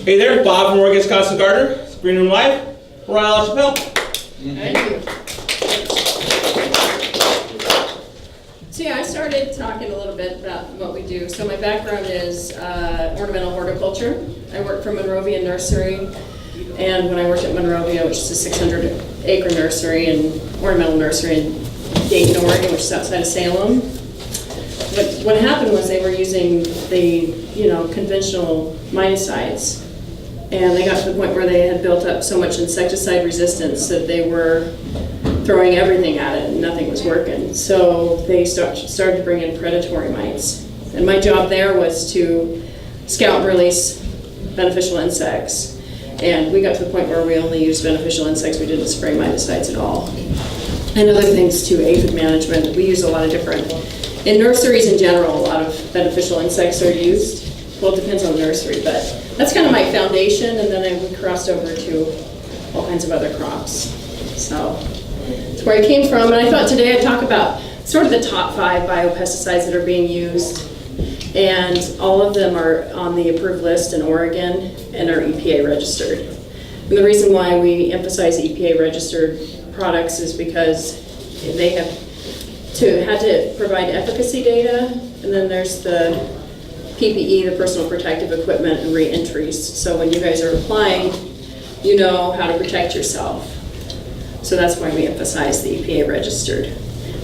Hey there, Bob from Oregon's Constant Gardener, Green Room Live, Moriah LaChapell. Thank you. So yeah, I started talking a little bit about what we do. So my background is ornamental horticulture. I worked for Monrovia Nursery, and when I worked at Monrovia, which is a 600-acre nursery and ornamental nursery in Dayton, Oregon, which is outside of Salem. But what happened was they were using the conventional miticides, and they got to the point where they had built up so much insecticide resistance that they were throwing everything at it and nothing was working. So they started to bring in predatory mites. And my job there was to scout and release beneficial insects. And we got to the point where we only used beneficial insects. We didn't spray miticides at all. And other things too, aphid management. We use a lot of different, in nurseries in general, a lot of beneficial insects are used. Well, it depends on the nursery, but that's kind of my foundation, and then we crossed over to all kinds of other crops. So that's where I came from, and I thought today I'd talk about sort of the top 5 biopesticides that are being used, and all of them are on the approved list in Oregon and are EPA registered. And the reason why we emphasize EPA registered products is because they had to provide efficacy data, and then there's the PPE, the personal protective equipment, and re-entries. So when you guys are applying, you know how to protect yourself. So that's why we emphasize the EPA registered.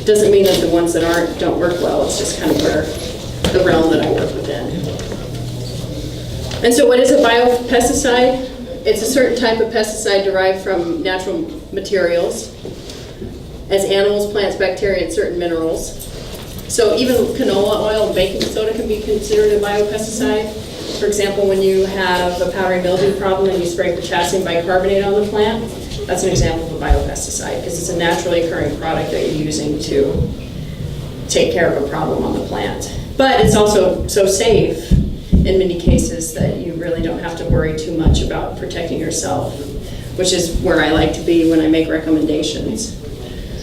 Doesn't mean that the ones that don't work well. It's just kind of where the realm that I work within. And so what is a biopesticide? It's a certain type of pesticide derived from natural materials, as animals, plants, bacteria, and certain minerals. So even canola oil and baking soda can be considered a biopesticide. For example, when you have a powdery mildew problem and you spray potassium bicarbonate on the plant, that's an example of a biopesticide because it's a naturally occurring product that you're using to take care of a problem on the plant. But it's also so safe in many cases that you really don't have to worry too much about protecting yourself, which is where I like to be when I make recommendations.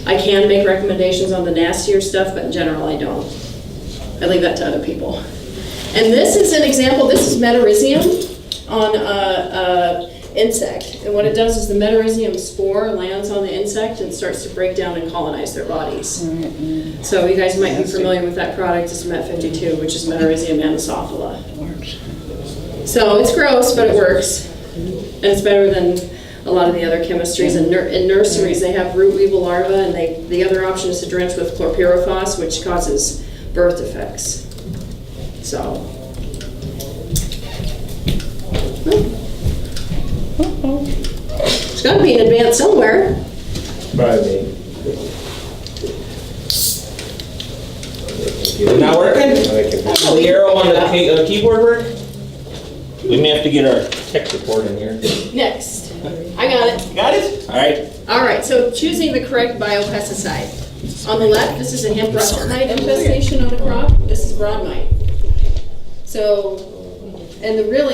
I can make recommendations on the nastier stuff, but in general I don't. I leave that to other people. And this is an example. This is Metarhizium on an insect. And what it does is the Metarhizium spore lands on the insect and starts to break down and colonize their bodies. So you guys might be familiar with that product. It's Met52, which is Metarhizium anopheles. So it's gross, but it works. And it's better than a lot of the other chemistries. In nurseries, they have root weevil larvae, and the other option is to drench with chlorpyrifos, which causes birth defects. So. It's got to be in advance somewhere. Probably. Is it not working? The arrow on the keyboard work? We may have to get our tech report in here. Next. I got it. Got it? All right. All right, so choosing the correct biopesticide. On the left, this is a hemp russet mite infestation on a crop. This is broad mite. So, and the real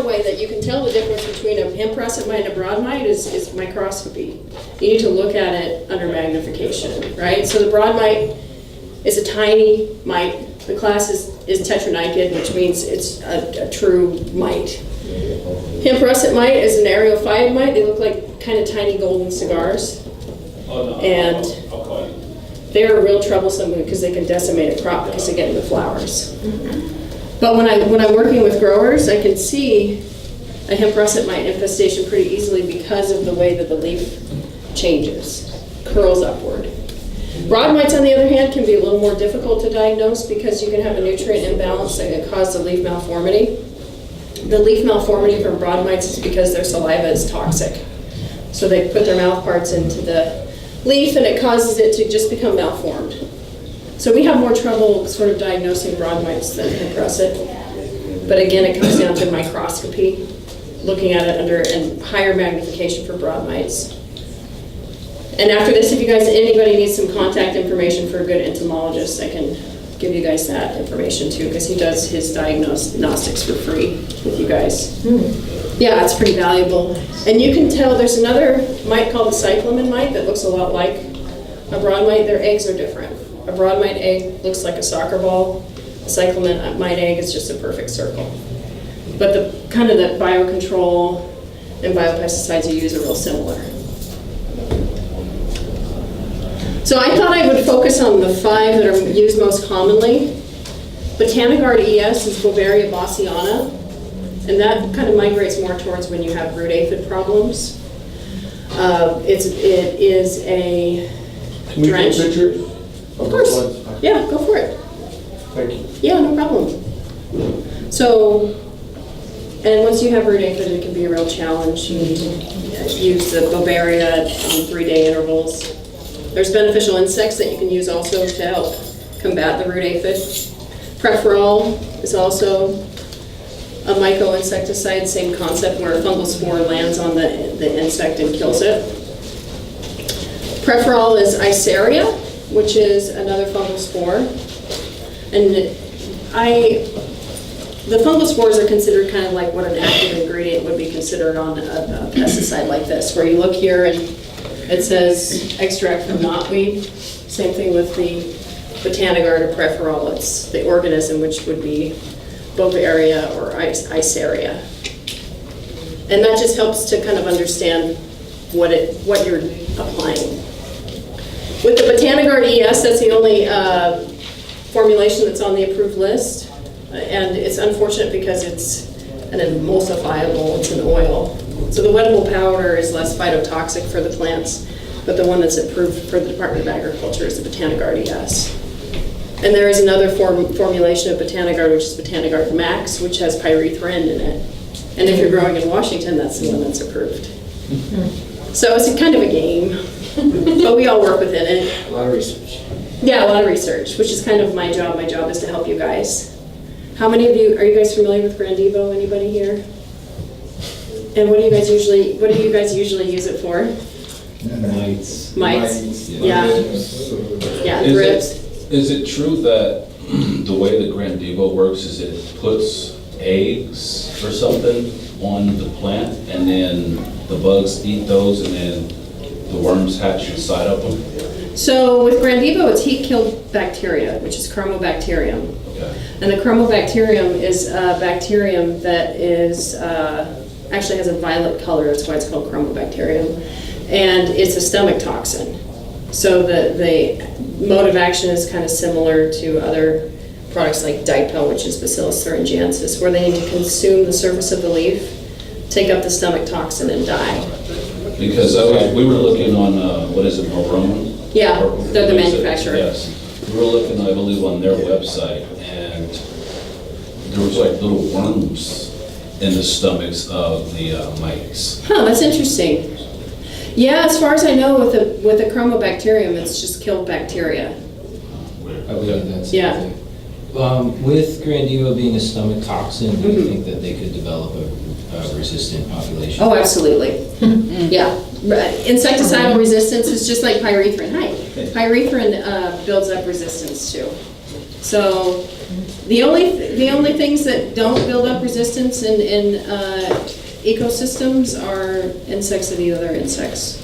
way that you can tell the difference between a hemp russet mite and a broad mite is microscopy. You need to look at it under magnification, right? So the broad mite is a tiny mite. The class is tetranykid, which means it's a true mite. Hemp russet mite is an aerophyte mite. They look like kind of tiny golden cigars. And they're real troublesome because they can decimate a crop because they get in the flowers. But when I'm working with growers, I can see a hemp russet mite infestation pretty easily because of the way that the leaf changes, curls upward. Broad mites, on the other hand, can be a little more difficult to diagnose because you can have a nutrient imbalance that can cause a leaf malformity. The leaf malformity from broad mites is because their saliva is toxic. So they put their mouth parts into the leaf and it causes it to just become malformed. So we have more trouble sort of diagnosing broad mites than hemp russet. But again, it comes down to microscopy, looking at it under and higher magnification for broad mites. And after this, if anybody needs some contact information for a good entomologist, I can give you guys that information too, because he does his diagnostics for free with you guys. Yeah, it's pretty valuable. And you can tell there's another mite called the cyclamen mite that looks a lot like a broad mite. Their eggs are different. A broad mite egg looks like a soccer ball. A cyclamen mite egg is just a perfect circle. But the kind of the biocontrol and biopesticides you use are real similar. So I thought I would focus on the 5 that are used most commonly. Botanigard ES is Bovaria bassiana, and that kind of migrates more towards when you have root aphid problems. It is a Can we drench. take pictures? Of course. Yeah, go for it. Thank you. Yeah, no problem. So, and once you have root aphid, it can be a real challenge. You need to use the Bovaria on 3-day intervals. There's beneficial insects that you can use also to help combat the root aphid. Preferol is also a myco-insecticide, same concept where a fungal spore lands on the insect and kills it. Preferol is Iceria, which is another fungal spore. And the fungal spores are considered kind of like what an active ingredient would be considered on a pesticide like this, where you look here and it says extract from knotweed. Same thing with the Botanigard or Preferol. It's the organism, which would be Bovaria or Iceria. And that just helps to kind of understand what you're applying. With the Botanigard ES, that's the only formulation that's on the approved list. And it's unfortunate because it's an emulsifiable, it's an oil. So the wettable powder is less phytotoxic for the plants, but the one that's approved for the Department of Agriculture is the Botanigard ES. And there is another formulation of Botanigard, which is Botanigard Max, which has pyrethrin in it. And if you're growing in Washington, that's the one that's approved. So it's kind of a game, but we all work within it. A lot of research. Yeah, a lot of research, which is kind of my job. My job is to help you guys. How many of you, are you guys familiar with GrandEVO? Anybody here? And what do you guys usually use it for? Mites. Mites. Yeah. Yeah, Is thrips. Is it true that the way that GrandEVO works is it puts eggs or something on the plant and then the bugs eat those and then the worms hatch inside of them? So with GrandEVO, it's heat-killed bacteria, which is Chromobacterium. Okay. And the Chromobacterium is a bacterium that is actually has a violet color. That's why it's called Chromobacterium. And it's a stomach toxin. So the mode of action is kind of similar to other products like DiPel, which is Bacillus thuringiensis, where they need to consume the surface of the leaf, take up the stomach toxin, and die. Because we were looking on, what is it, Pheromone? Yeah, Or- they're the manufacturer. Yes. We were looking, I believe, on their website, and there was like little worms in the stomachs of the mites. Huh, that's interesting. Yeah, as far as I know, with the Chromobacterium, it's just killed bacteria. I believe that's Yeah. it. With GrandEVO being a stomach toxin, do you think that they could develop a resistant population? Oh, absolutely. Yeah. Insecticidal resistance is just like pyrethrin. Hi. Pyrethrin builds up resistance too. So the only things that don't build up resistance in ecosystems are insects that eat other insects.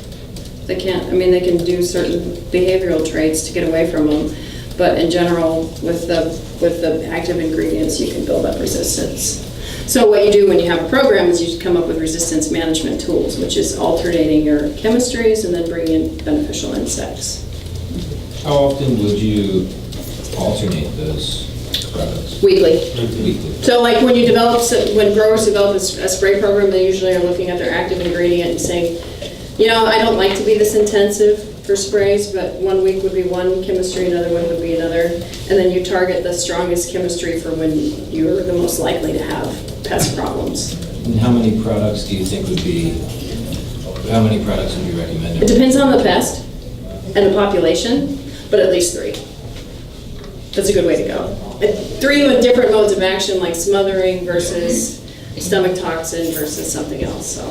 They can do certain behavioral traits to get away from them, but in general, with the active ingredients, you can build up resistance. So what you do when you have a program is you come up with resistance management tools, which is alternating your chemistries and then bringing in beneficial insects. How often would you alternate those products? Weekly. Weekly. So like when growers develop a spray program, they usually are looking at their active ingredient and saying, I don't like to be this intensive for sprays, but 1 week would be one chemistry, another one would be another. And then you target the strongest chemistry for when you're the most likely to have pest problems. And how many products do you think would you recommend? It depends on the pest and the population, but at least 3. That's a good way to go. 3 with different modes of action, like smothering versus stomach toxin versus something else. So.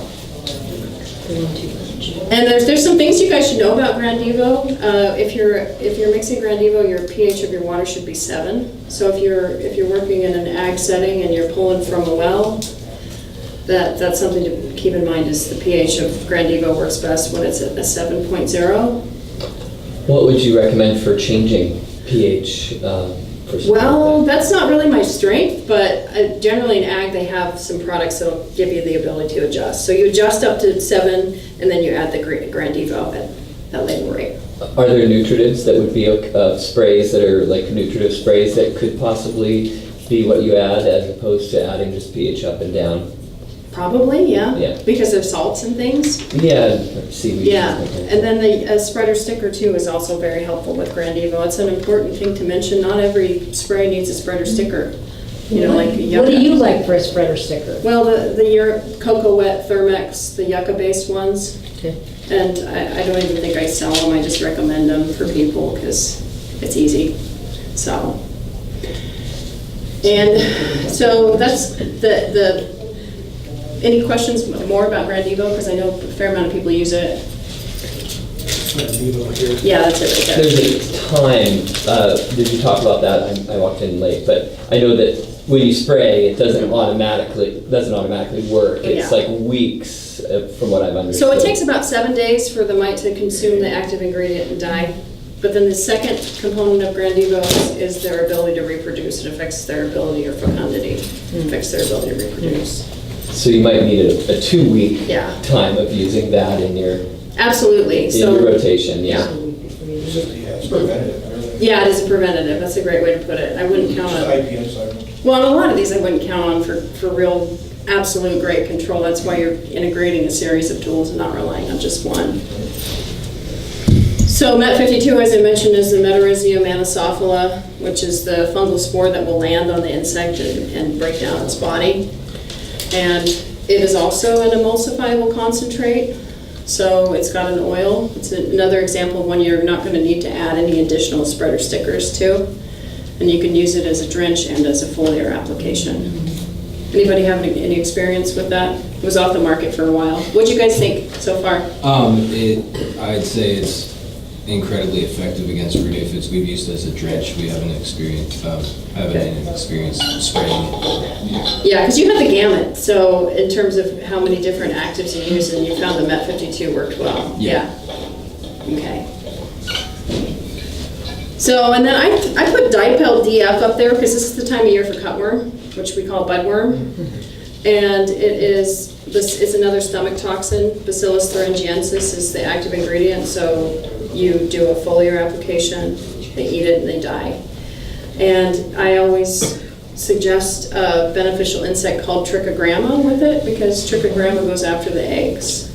And there's some things you guys should know about GrandEVO. If you're mixing GrandEVO, your pH of your water should be 7. So if you're working in an ag setting and you're pulling from a well, that's something to keep in mind. Is the pH of GrandEVO works best when it's at a 7.0. What would you recommend for changing pH for something Well, like that? that's not really my strength, but generally in ag, they have some products that'll give you the ability to adjust. So you adjust up to 7, and then you add the GrandEVO at that label rate. Are there nutrients that would be sprays that are like nutritive sprays that could possibly be what you add as opposed to adding just pH up and down? Probably, yeah. Yeah. Because of salts and things. Yeah, seaweed. Yeah, and then the spreader sticker too is also very helpful with GrandEVO. It's an important thing to mention. Not every spray needs a spreader sticker. You know, like yucca. What do you like for a spreader sticker? Well, the Europe Cocoa Wet Thermex, the yucca-based ones. Okay. And I don't even think I sell them. I just recommend them for people because it's easy. So, and so that's any questions more about GrandEVO? Because I know a fair amount of people use it. Yeah, that's it right there. There's a time, did you talk about that? I walked in late, but I know that when you spray, it doesn't automatically work. It's Yeah. like weeks from what I've understood. So it takes about 7 days for the mite to consume the active ingredient and die. But then the second component of GrandEVO is their ability to reproduce. It affects their ability or fecundity. It affects their ability to reproduce. So you might need a 2-week Yeah. time of using that in your Absolutely. rotation, yeah. It's preventative. Yeah, it is a preventative. That's a great way to put it. I wouldn't count on. IPM cycle. Well, and a lot of these I wouldn't count on for real absolute great control. That's why you're integrating a series of tools and not relying on just one. So MET52, as I mentioned, is the Metarhizium anasophylla, which is the fungal spore that will land on the insect and break down its body. And it is also an emulsifiable concentrate. So it's got an oil. It's another example of one you're not going to need to add any additional spreader stickers to. And you can use it as a drench and as a foliar application. Anybody have any experience with that? It was off the market for a while. What'd you guys think so far? I'd say it's incredibly effective against root aphids. We've used it as a drench. We haven't experienced spraying it. Yeah, because you had the gamut. So in terms of how many different actives you use, and you found the MET52 worked well. Yeah. Okay. So, and then I put DiPel DF up there because this is the time of year for cutworm, which we call budworm. And it's another stomach toxin. Bacillus thuringiensis is the active ingredient. So you do a foliar application, they eat it and they die. And I always suggest a beneficial insect called trichogramma with it because trichogramma goes after the eggs.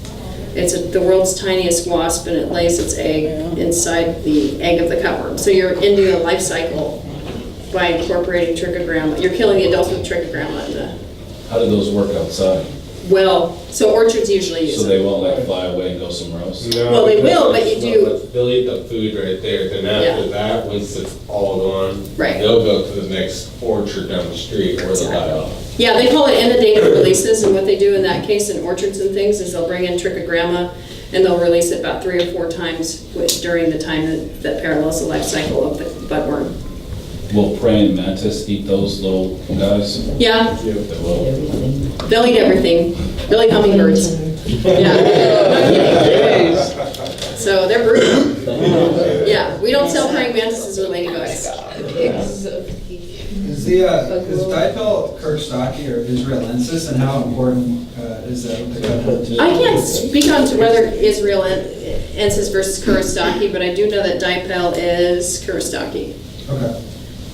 It's the world's tiniest wasp and it lays its egg inside the egg of the cutworm. So you're ending the life cycle by incorporating trichogramma. You're killing the adults with trichogramma in the How do those work outside? well. So orchards usually use So them. they won't like fly away and go somewhere else? No, Well, they will, but because you do- They'll eat the food right there, then after Yeah. that, once it's all gone, Right. they'll go to the next orchard down the street or they'll die off. Yeah, they call it inundated releases, and what they do in that case in orchards and things is they'll bring in trichogramma and they'll release it about 3 or 4 times during the time that parallels the life cycle of the budworm. Will praying mantis eat those little guys? Yeah, They will. they'll eat everything. They'll eat hummingbirds. Yeah. No kidding. So they're brutal. Yeah, we don't sell praying mantises or ladybugs. Is DiPel Kurstaki or Israelensis, and how important is that with the government? I can't speak on to whether Israelensis versus Kurostaki, but I do know that DiPel is Kurostaki. Okay.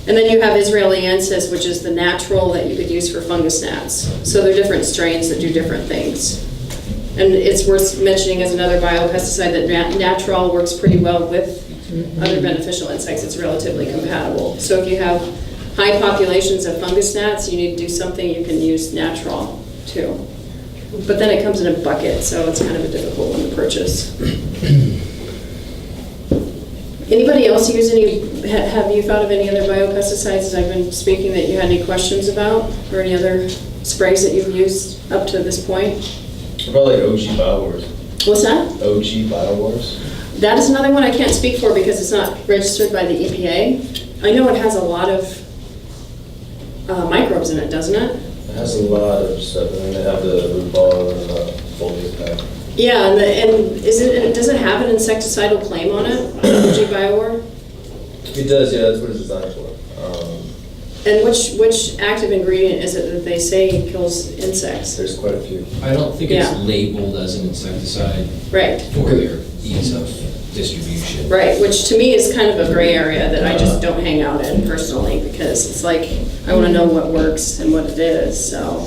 And then you have Israelensis, which is the natural that you could use for fungus gnats. So they're different strains that do different things. And it's worth mentioning as another biopesticide that natural works pretty well with other beneficial insects. It's relatively compatible. So if you have high populations of fungus gnats, you need to do something you can use natural too. But then it comes in a bucket, so it's kind of a difficult one to purchase. Anybody else use have you thought of any other biopesticides as I've been speaking that you had any questions about? Or any other sprays that you've used up to this point? Probably like OG Bio-Wars. What's that? OG Bio-Wars. That is another one I can't speak for because it's not registered by the EPA. I know it has a lot of microbes in it, doesn't it? It has a lot of stuff, and then they have the root ball and the foliage pack. Yeah, does it have an insecticidal claim on it, OG Bio-War? It does, yeah, that's what it's designed for. And which active ingredient is it that they say kills insects? There's quite a few. I don't think it's Yeah. labeled as an insecticide Right. for your ease of distribution. Right, which to me is kind of a gray area that I just don't hang out in personally, because it's like, I want to know what works and what it is, so.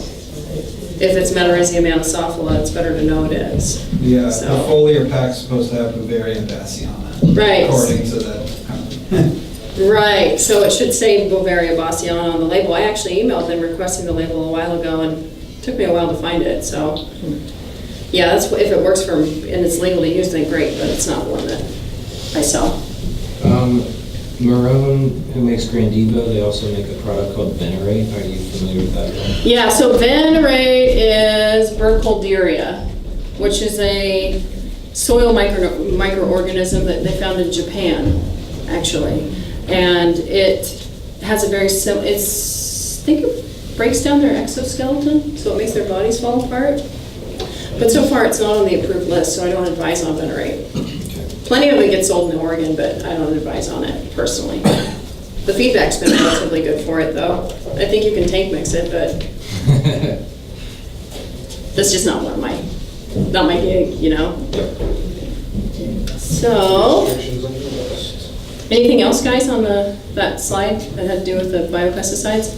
If it's Metarhizium anasophylla, it's better to know it is. Yeah, the So- foliar pack's supposed to have Bavarian Bassi on it. Right. According to that company. Right, so it should say Bavaria bassiana on the label. I actually emailed them requesting the label a while ago, and it took me a while to find it, so. Yeah, that's, if it works for, and it's legal to use, then great, but it's not one that I sell. Marone, who makes GrandEVO, they also make a product called Venerate. Are you familiar with that one? Yeah, so Venerate is Burkholderia, which is a soil microorganism that they found in Japan, actually. And it has a very I think it breaks down their exoskeleton, so it makes their bodies fall apart. But so far, it's not on the approved list, so I don't advise on Venerate. Plenty of it gets sold in Oregon, but I don't advise on it personally. The feedback's been relatively good for it, though. I think you can tank mix it, but that's just not my gig, you know? So, anything else, guys, on that slide that had to do with the biopesticides?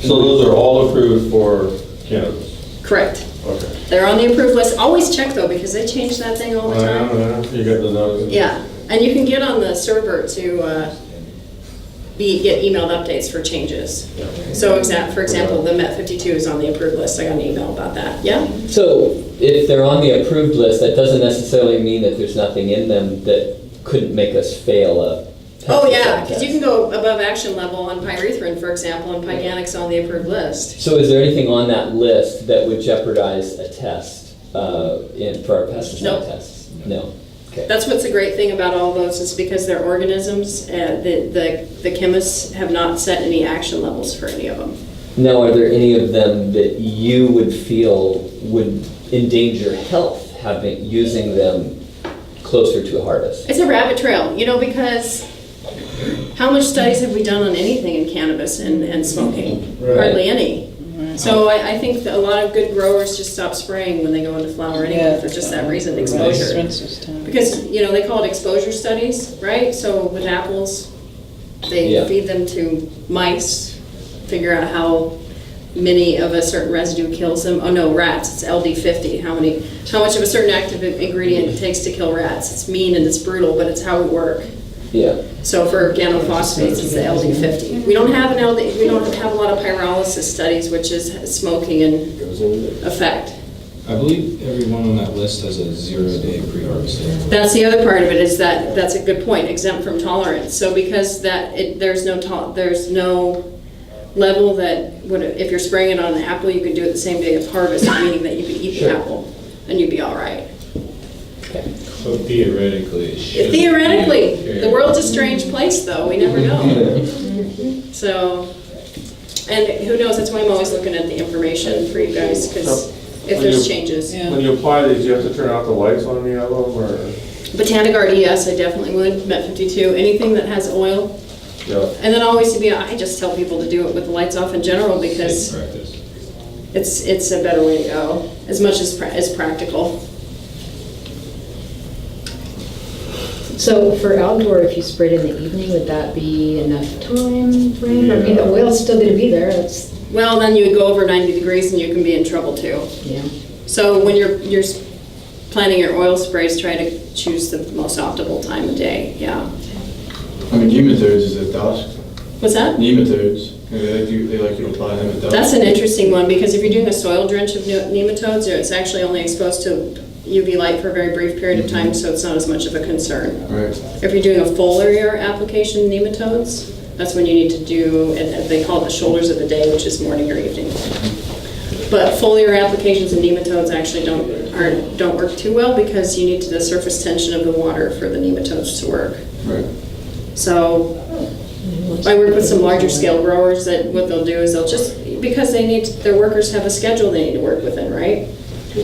So those are all approved for cannabis? Correct. Okay. They're on the approved list. Always check, though, because they change that thing all the time. You got the notice? Yeah, and you can get on the server to get emailed updates for changes. So for example, the Met 52 is on the approved list. I got an email about that. Yeah? So if they're on the approved list, that doesn't necessarily mean that there's nothing in them that couldn't make us fail a Oh yeah, pesticide because you test. can go above action level on pyrethrin, for example, and Pyganic's on the approved list. So is there anything on that list that would jeopardize a test for our pesticide Nope. tests? No. Okay. That's what's a great thing about all those, is because they're organisms, the chemists have not set any action levels for any of them. Now, are there any of them that you would feel would endanger health using them closer to harvest? It's a rabbit trail, because how much studies have we done on anything in cannabis and smoking? Right. Hardly any. So I think that a lot of good growers just stop spraying when they go into flower anyway, for just that reason, exposure. Because, they call it exposure studies, right? So with apples, they Yeah. feed them to mice, figure out how many of a certain residue kills them. Oh no, rats, it's LD50. How much of a certain active ingredient it takes to kill rats. It's mean and it's brutal, but it's how we work. Yeah. So for organophosphates, it's the LD50. We don't have a lot of pyrolysis studies, which is smoking and effect. I believe everyone on that list has a 0-day pre-harvest date. That's the other part of it, is that's a good point, exempt from tolerance. So because there's no level that if you're spraying it on an apple, you can do it the same day of harvest, meaning that you could eat the apple and you'd be all right. So theoretically, it should. Theoretically, the world's a strange place, though. We never know. So, and who knows? That's why I'm always looking at the information for you guys, because if there's changes. When you apply these, you have to turn out the lights on any of them, or? Botanigard, yes, I definitely would. Met 52, anything that has oil. Yeah. And then always I just tell people to do it with the lights off in general, because it's a better way to go, as much as practical. So for outdoor, if you sprayed in the evening, would that be enough time frame? I mean, the oil's still gonna be there, Well, then you would go over 90 degrees and you can be in trouble too. yeah. So when you're planning your oil sprays, try to choose the most optimal time of day, yeah. I mean, nematodes is at dusk. What's that? Nematodes, they like you to apply them at dusk. That's an interesting one, because if you're doing a soil drench of nematodes, it's actually only exposed to UV light for a very brief period of time, so it's not as much of a concern. Right. If you're doing a foliar application nematodes, that's when you need to do, and they call it the shoulders of the day, which is morning or evening. But foliar applications of nematodes actually don't work too well, because you need the surface tension of the water for the nematodes to work. Right. So I work with some larger scale growers that what they'll do is they'll just, because their workers have a schedule they need to work within, right?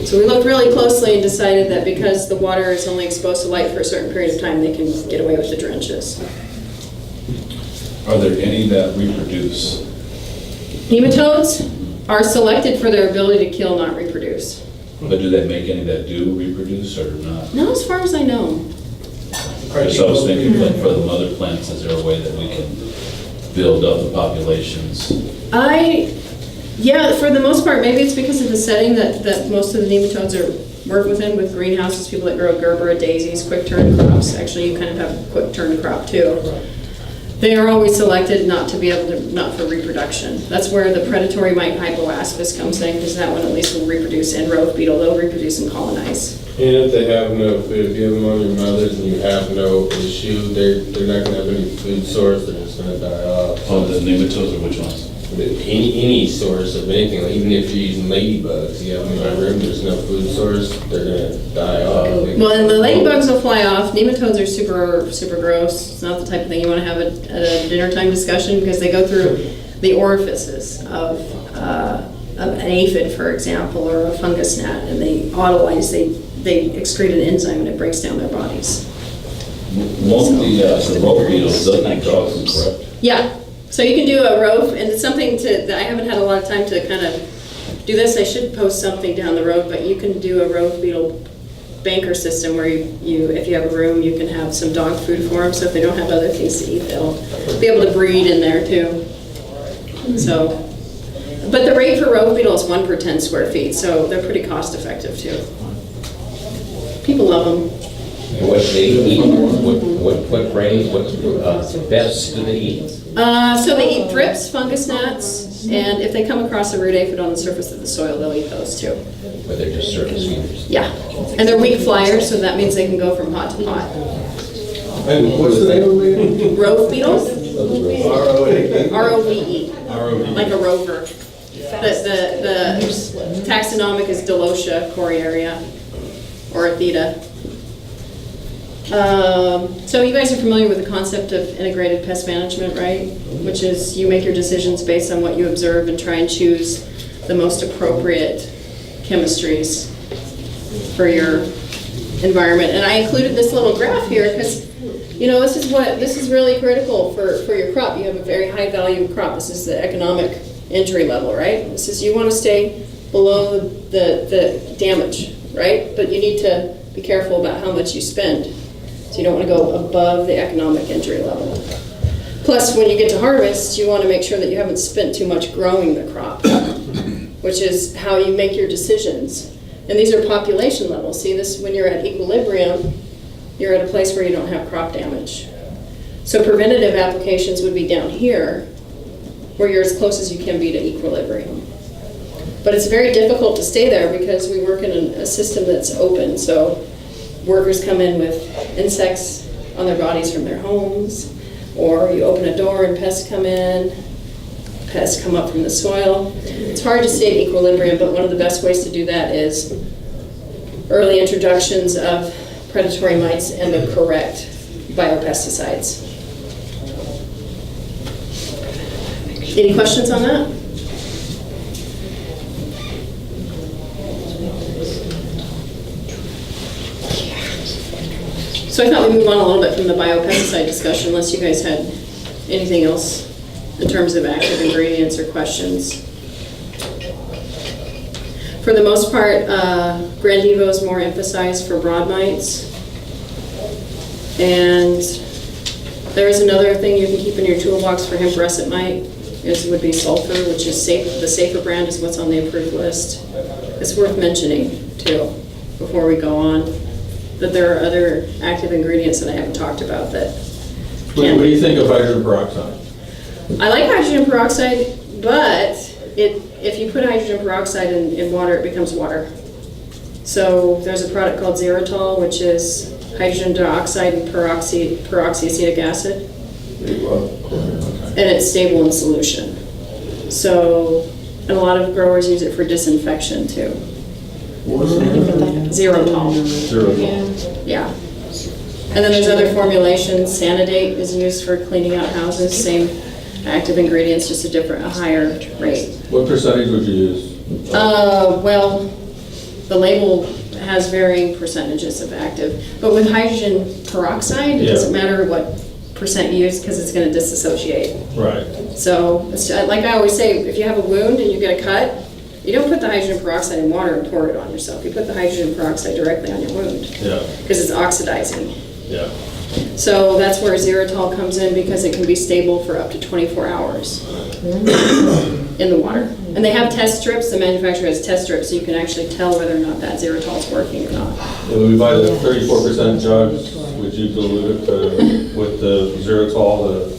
So we looked really closely and decided that because the water is only exposed to light for a certain period of time, they can get away with the drenches. Are there any that reproduce? Nematodes are selected for their ability to kill, not reproduce. But do they make any that do reproduce or not? Not as far as I know. So I was thinking, like, for the mother plants, is there a way that we can build up the populations? Yeah, for the most part, maybe it's because of the setting that most of the nematodes are work within, with greenhouses, people that grow gerbera, daisies, quick turn crops. Actually, you kind of have a quick turn crop too. They are always selected not to be able to, not for reproduction. That's where the predatory mite hypoaspis comes in, because that one at least will reproduce, and Rove beetle, they'll reproduce and colonize. And if they have no food, if you have them on your mothers and you have no issue, they're not gonna have any food source, they're just gonna die off. Oh, the nematodes, or which ones? Any source of anything, like even if you're using ladybugs, you have them in my room, there's no food source, they're gonna die off. Well, and the ladybugs will fly off. Nematodes are super gross. It's not the type of thing you want to have at a dinner time discussion, because they go through the orifices of an aphid, for example, or a fungus gnat, and they autolyze, they excrete an enzyme and it breaks down their bodies. Won't the Rove beetles, doesn't that draw them, correct? Yeah, so you can do a Rove, and it's something that I haven't had a lot of time to kind of do this. I should post something down the road, but you can do a Rove beetle banker system where you, if you have a room, you can have some dog food for them, so if they don't have other things to eat, they'll be able to breed in there too. So, but the rate for Rove beetle is 1 per 10 square feet, so they're pretty cost effective too. People love them. What they eat, what range, what pests do they eat? So they eat thrips, fungus gnats, and if they come across a root aphid on the surface of the soil, they'll eat those too. But they're just surface eaters? Yeah, and they're weak flyers, so that means they can go from pot to pot. And what's the name of it? Rove beetles? R-O-A-K? R-O-V-E, like a rover. The taxonomic is Delosia, coriaria, or Atheta. So you guys are familiar with the concept of integrated pest management, right? Which is you make your decisions based on what you observe and try and choose the most appropriate chemistries for your environment. And I included this little graph here because, you know, this is really critical for your crop. You have a very high value crop. This is the economic entry level, right? This is, you want to stay below the damage, right? But you need to be careful about how much you spend. So you don't want to go above the economic entry level. Plus, when you get to harvest, you want to make sure that you haven't spent too much growing the crop, which is how you make your decisions. And these are population levels. See this, when you're at equilibrium, you're at a place where you don't have crop damage. So preventative applications would be down here, where you're as close as you can be to equilibrium. But it's very difficult to stay there because we work in a system that's open. So workers come in with insects on their bodies from their homes, or you open a door and pests come in, pests come up from the soil. It's hard to stay at equilibrium, but one of the best ways to do that is early introductions of predatory mites and the correct bio-pesticides. Any questions on that? So I thought we'd move on a little bit from the bio-pesticide discussion, unless you guys had anything else in terms of active ingredients or questions. For the most part, GrandEVO is more emphasized for broad mites. And there is another thing you can keep in your toolbox for hemp russet mite, would be Sulfur, which is safe. The safer brand is what's on the approved list. It's worth mentioning too, before we go on, that there are other active ingredients that I haven't talked about that What do you think of hydrogen peroxide? I like hydrogen peroxide, but if you put hydrogen peroxide in water, it becomes water. So there's a product called Xeritol, which is hydrogen dioxide and peroxyacetic acid. And it's stable in solution. So, and a lot of growers use it for disinfection too. Xeritol. Yeah. And then there's other formulations. Sanidate is used for cleaning out houses. Same active ingredients, just a higher rate. What percentage would you use? Well, the label has varying percentages of active, but with hydrogen peroxide, it doesn't matter what percent used because it's going to disassociate. Right. So, it's, like I always say, if you have a wound and you get a cut, you don't put the hydrogen peroxide in water and pour it on yourself. You put the hydrogen peroxide directly on your wound Yeah, because it's oxidizing. yeah. So that's where xylitol comes in because it can be stable for up to 24 hours in the water. And they have test strips. The manufacturer has test strips so you can actually tell whether or not that xylitol is working or not. When we buy the 34% jugs, would you dilute it with the xylitol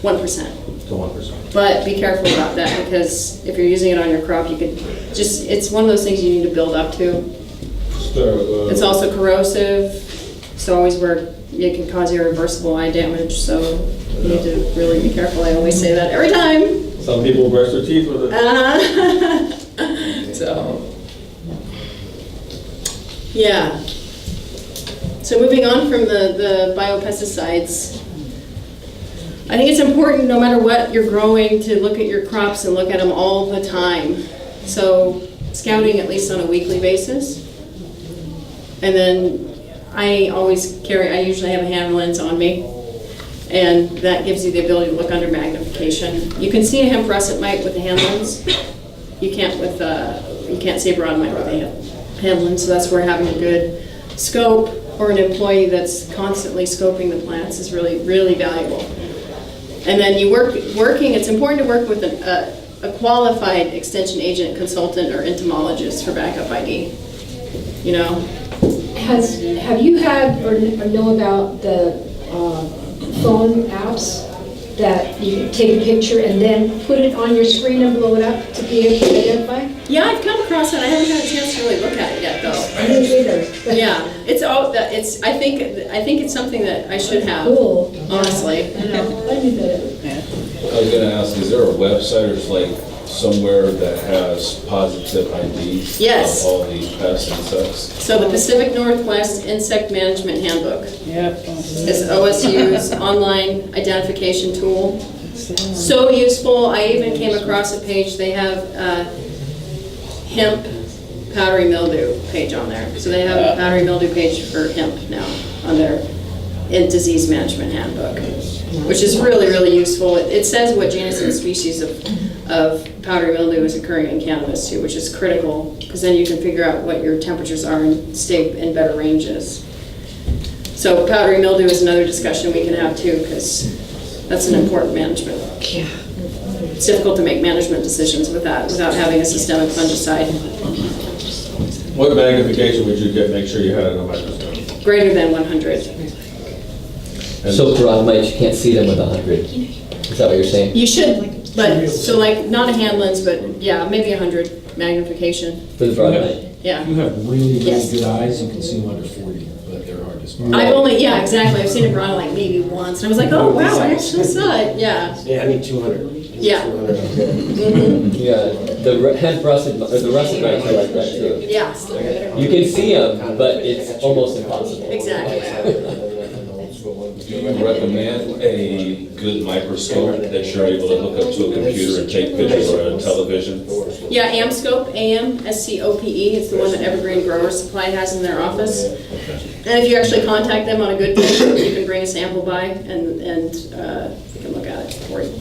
1%. to 1%? But be careful about that because if you're using it on your crop, you could just, it's one of those things you need to build up to. It's also corrosive, so always where it can cause irreversible eye damage, so you need to really be careful. I always say that every time. Some people brush their teeth with it. So, yeah. So moving on from the bio-pesticides, I think it's important, no matter what you're growing, to look at your crops and look at them all the time. So scouting at least on a weekly basis. And then I usually have a hand lens on me, and that gives you the ability to look under magnification. You can see a hemp russet mite with a hand lens. You can't see a broad mite with a hand lens, so that's where having a good scope or an employee that's constantly scoping the plants is really, really valuable. And then it's important to work with a qualified extension agent, consultant, or entomologist for backup ID. You know? Have you had or know about the phone apps that you take a picture and then put it on your screen and blow it up to be able to identify? Yeah, I've come across it. I haven't had a chance to really look at it yet, though. I didn't either. Yeah, I think it's something that I should have. Cool. Honestly. I know. I knew that. I was gonna ask, is there a website or like somewhere that has positive IDs? Yes. Of all the pests and insects? So the Pacific Northwest Insect Management Handbook is OSU's online identification tool. So useful. I even came across a page. They have hemp powdery mildew page on there. So they have a powdery mildew page for hemp now on their disease management handbook, which is really, really useful. It says what genus and species of powdery mildew is occurring in cannabis too, which is critical because then you can figure out what your temperatures are and stay in better ranges. So powdery mildew is another discussion we can have too because that's an important management. Yeah. It's difficult to make management decisions without having a systemic fungicide. What magnification would you get, make sure you had it on a microscope? Greater than 100. So broad mites, you can't see them with 100. Is that what you're saying? You should, but, so like, not a hand lens, but yeah, maybe 100 magnification. For the broad mite? Yeah. If you have really, really Yes. good eyes, you can see them under 40, but they're hard to spot. Yeah, exactly. I've seen it broad like maybe once, and I was like, oh wow, I actually saw it. Yeah. Yeah, I need 200. Yeah. 200. Mhm. Yeah, the hemp russet, or the russet mites are like that too. Yeah. You can see them, but it's almost impossible. Exactly. Do you recommend a good microscope that you're able to hook up to a computer and take pictures or a television? Yeah, AMScope, AMSCOPE. It's the one that Evergreen Grower Supply has in their office. And if you actually contact them on a good day, you can bring a sample by and you can look at it for you.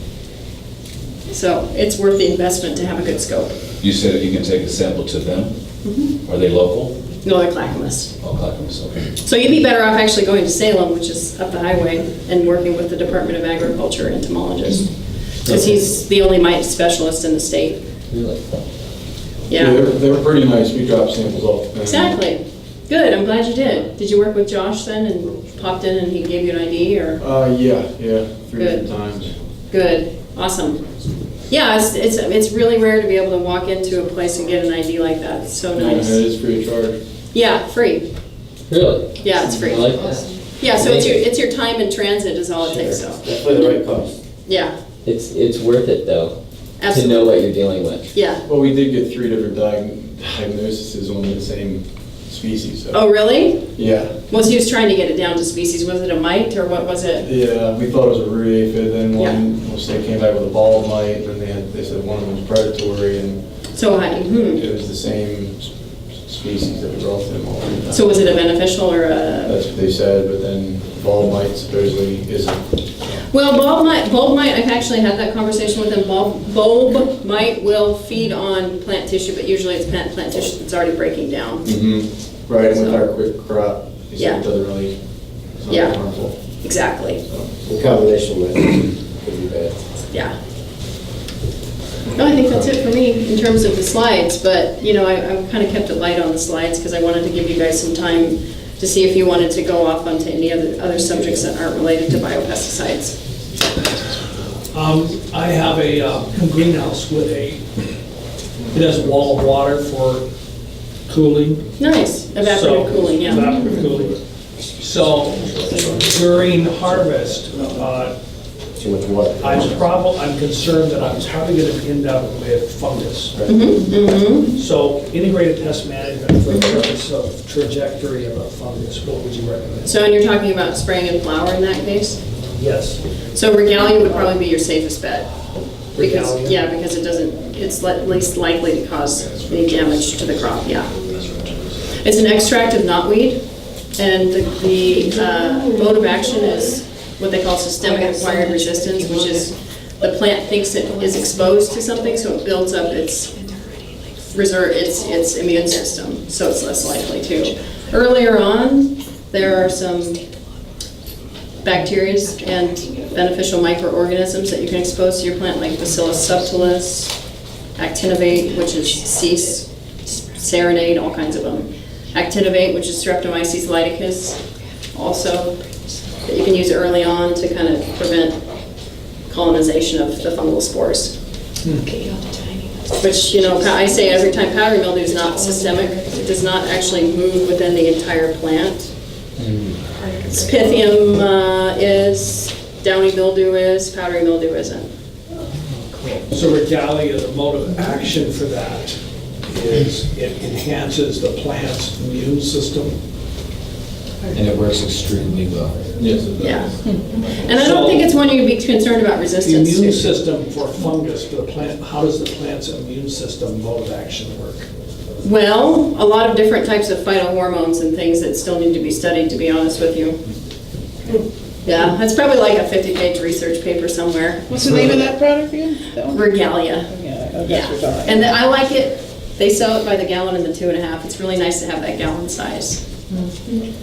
So it's worth the investment to have a good scope. You said you can take a sample to them? Mm-hmm. Are they local? No, they're Clackamas. Oh, Clackamas, okay. So you'd be better off actually going to Salem, which is up the highway, and working with the Department of Agriculture entomologist. Because he's the only mite specialist in the state. Really? Yeah. They're pretty nice, we drop samples all the time. Exactly. Good, I'm glad you did. Did you work with Josh then and popped in and he gave you an ID or? Yeah, 3 Good. different times. Good, awesome. Yeah, it's really rare to be able to walk into a place and get an ID like that. It's so Yeah, it nice. is free of charge. Yeah, free. Really? Yeah, it's free. I like that. Yeah, so it's your time in transit is all it takes, so. Definitely the right cost. Yeah, It's worth it though, to absolutely. know what you're dealing with. Yeah. Well, we did get 3 different diagnoses on the same species, so. Oh, really? Yeah. Was he was trying to get it down to species? Was it a mite or what was it? Yeah, we thought it was a root aphid, then Yeah. they came back with a bald mite, and then they said one of them was predatory, and So, it was the same species that grow off them all the time. So was it a beneficial or a? That's what they said, but then ball mite supposedly isn't. Well, bulb mite, I've actually had that conversation with them. Bulb mite will feed on plant tissue, but usually it's plant tissue that's already breaking down. Mm-hmm. Right, and with So- our quick crop, it Yeah. doesn't really, it's Yeah. not harmful. Exactly, The combination with could be bad. yeah. No, I think that's it for me in terms of the slides, but, you know, I kind of kept it light on the slides because I wanted to give you guys some time to see if you wanted to go off onto any other subjects that aren't related to biopesticides. I have a greenhouse with it has wall of water for cooling. Nice, evaporative cooling, yeah. Evaporative cooling. So during harvest, Too much water. I'm concerned that I'm probably going to end up with fungus. Mm-hmm. So integrated pest management for the purpose of trajectory of a fungus, what would you recommend? So, and you're talking about spraying in flour in that case? Yes. So Regalia would probably be your safest bet. Because, Regalia? yeah, because it's least likely to cause any damage to the crop, yeah. It's an extract of knotweed, and the mode of action is what they call systemic acquired resistance, which is the plant thinks it is exposed to something, so it builds up its immune system, so it's less likely to. Earlier on, there are some bacteria and beneficial microorganisms that you can expose to your plant, like Bacillus subtilis, actinovate, which is cease, serenade, all kinds of them. Actinovate, which is Streptomyces liticus, also, that you can use early on to kind of prevent colonization of the fungal spores. Which, you know, I say every time, powdery mildew is not systemic. It does not actually move within the entire plant. Pythium is, downy mildew is, powdery mildew isn't. So Regalia, the mode of action for that is it enhances the plant's immune system. And it works extremely well. Yes, it does. Yeah. And I don't think it's one you'd be concerned about The resistance immune to. system for fungus, for the plant, how does the plant's immune system mode of action work? Well, a lot of different types of phytohormones and things that still need to be studied, to be honest with you. Yeah, that's probably like a 50-page research paper somewhere. What's the name of that product again? That one? Regalia. Yeah, I Yeah, guess we're talking. and I like it. They sell it by the gallon and the 2.5. It's really nice to have that gallon size.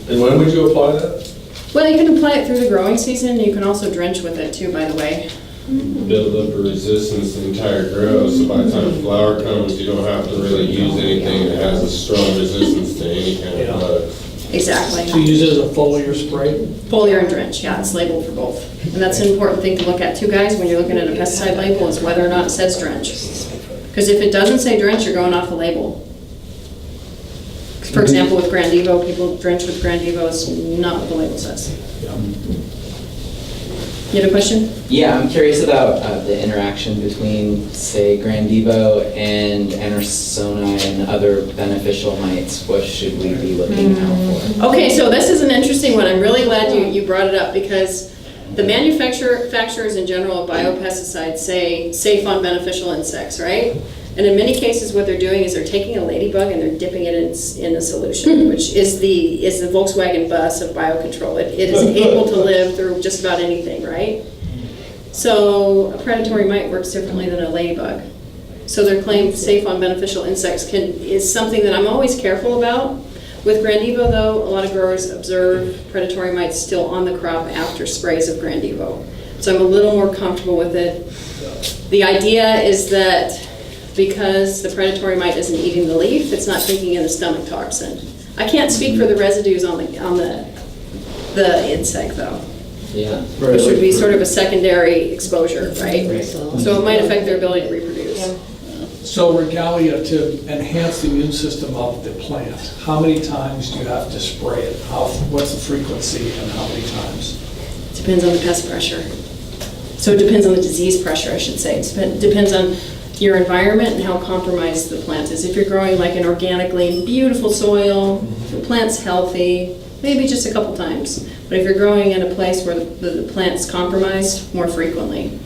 And when would you apply that? Well, you can apply it through the growing season. You can also drench with it too, by the way. Build up a resistance to the entire grow, so by the time flower comes, you don't have to really use anything that has a strong resistance to any kind of bugs. Exactly. To use it as a foliar spray? Foliar and drench, yeah, it's labeled for both. And that's an important thing to look at too, guys, when you're looking at a pesticide label, is whether or not it says drench. Because if it doesn't say drench, you're going off the label. For example, with GrandEVO, people drench with GrandEVO, it's not what the label says. You had a question? Yeah, I'm curious about the interaction between, say, GrandEVO and Anarsoni and other beneficial mites. What should we be looking out for? Okay, so this is an interesting one. I'm really glad you brought it up because the manufacturers in general of bio-pesticides say safe on beneficial insects, right? And in many cases, what they're doing is they're taking a ladybug and they're dipping it in a solution, which is the Volkswagen bus of biocontrol. It is able to live through just about anything, right? So a predatory mite works differently than a ladybug. So their claim safe on beneficial insects is something that I'm always careful about. With GrandEVO, though, a lot of growers observe predatory mites still on the crop after sprays of GrandEVO. So I'm a little more comfortable with it. The idea is that because the predatory mite isn't eating the leaf, it's not taking in the stomach toxin. I can't speak for the residues on the insect, though. Yeah. Which would be sort of a secondary exposure, right? So it might affect their ability to reproduce. So Regalia, to enhance the immune system of the plant, how many times do you have to spray it? What's the frequency and how many times? Depends on the pest pressure. So it depends on the disease pressure, I should say. It depends on your environment and how compromised the plant is. If you're growing like an organically beautiful soil, the plant's healthy, maybe just a couple times. But if you're growing in a place where the plant's compromised, more frequently.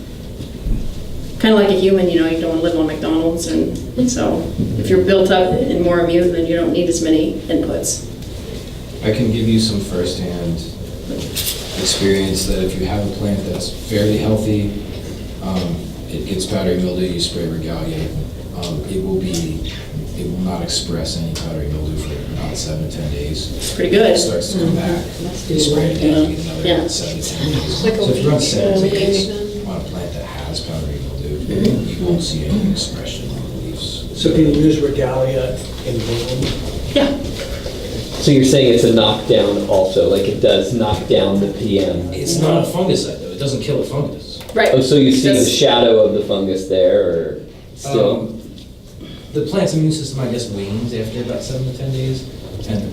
kind of like a human, you don't want to live on McDonald's, and so if you're built up and more immune, then you don't need as many inputs. I can give you some firsthand experience that if you have a plant that's fairly healthy, it gets powdery mildew, you spray Regalia, it will not express any powdery mildew for about 7 to 10 days. It's pretty good. It starts to come back, you spray it again, you get another 7 to 10 days. So if you run 7 days on a plant that has powdery mildew, you won't see any expression on the leaves. So can you use Regalia in bloom? Yeah. So you're saying it's a knockdown also, like it does knock down the PM? It's not a fungicide though, it doesn't kill a fungus. Right. Oh, so you see the shadow of the fungus there, or still? The plant's immune system, I guess, wanes after about 7 to 10 days, and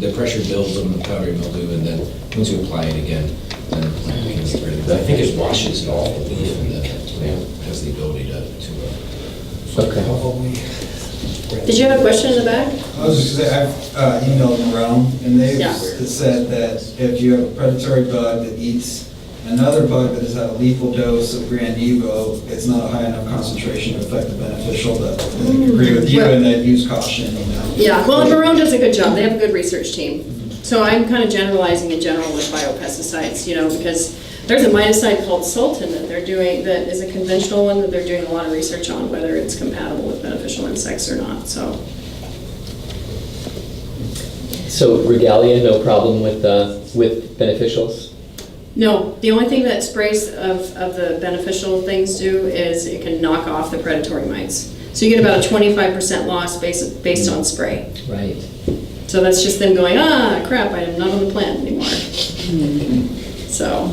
the pressure builds on the powdery mildew, and then once you apply it again, then the plant can get rid of it. I think it washes it off the leaf, and then the plant has the ability to Did you have a question in the back? I was just gonna say, I've emailed them around, and they've said that if you have a predatory bug that eats another bug that has had a lethal dose of GrandEVO, it's not a high enough concentration to affect the beneficial, but they agree with you and that use caution. Yeah, well, Marone does a good job. They have a good research team. So I'm kind of generalizing in general with bio-pesticides, because there's a miticide called Sultan that they're doing, that is a conventional one that they're doing a lot of research on, whether it's compatible with beneficial insects or not, so. So Regalia, no problem with beneficials? No, the only thing that sprays of the beneficial things do is it can knock off the predatory mites. So you get about a 25% loss based on spray. Right. So that's just them going, crap, I'm not on the plant anymore. So.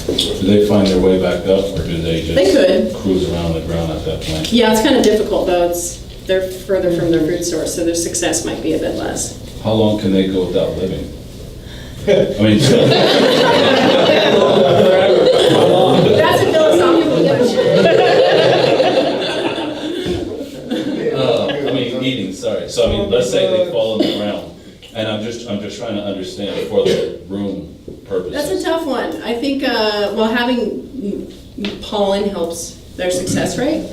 Do they find their way back up, or do they just They could. cruise around the ground at that point? Yeah, it's kind of difficult though. They're further from their food source, so their success might be a bit less. How long can they go without living? I mean, That's a philosophical question. I mean, eating, sorry. So I mean, let's say they fall on the ground, and I'm just trying to understand for the room purposes. That's a tough one. I think, having pollen helps their success rate.